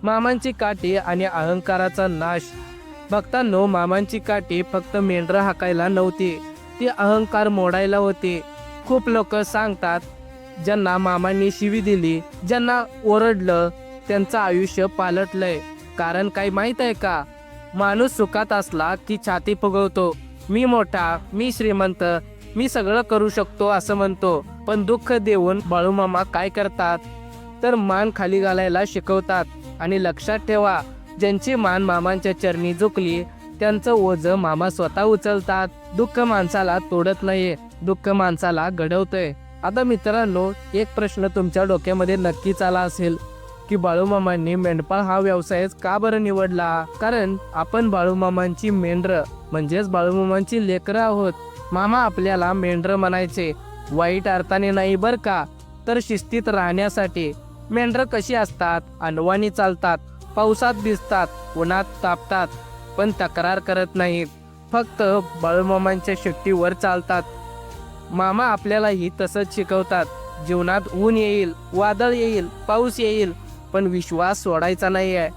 मामांची काठी आणि अहंकाराचा नाश. भक्तांनो, मामांची काठी फक्त मेंढरं हाकायला नव्हती, ती अहंकार मोडायला होती. खूप लोक सांगतात, ज्यांना मामांनी शिवी दिली, ज्यांना ओरडलं, त्यांचं आयुष्य पालटलंय. कारण काय माहित आहे का? माणूस सुखात असला की छाती फुगवतो, मी मोठा, मी श्रीमंत, मी सगळं करू शकतो असं म्हणतो. पण दुःख देऊन बाळूमामा काय करतात तर मान खाली घालायला शिकवतात. आणि लक्षात ठेवा, ज्यांची मान मामांच्या चरणी झुकली त्यांचं ओझं मामा स्वतः उचलतात. दुःख माणसाला तोडत नाही, दुःख माणसाला घडवतंय. आता मित्रांनो, एक प्रश्न तुमच्या डोक्यामध्ये नक्कीच आला असेल की बाळूमामांनी मेंढपाळ हा व्यवसायच का बरं निवडला? कारण आपण बाळूमामांची मेंढरं म्हणजेच बाळूमामांची लेकरं आहोत. मामा आपल्याला मेंढरं म्हणायचे, वाईट अर्थाने नाही बरं का, तर शिस्तीत राहण्यासाठी. मेंढरं कशी असतात? अनवाणी चालतात, पावसात भिजतात, उन्हात तापतात, पण तक्रार करत नाहीत. फक्त बाळूमामांच्या शिट्टीवर चालतात. मामा आपल्यालाही तसंच शिकवतात. जीवनात ऊन येईल, वादळ येईल, पाऊस येईल, पण विश्वास सोडायचा नाही आहे.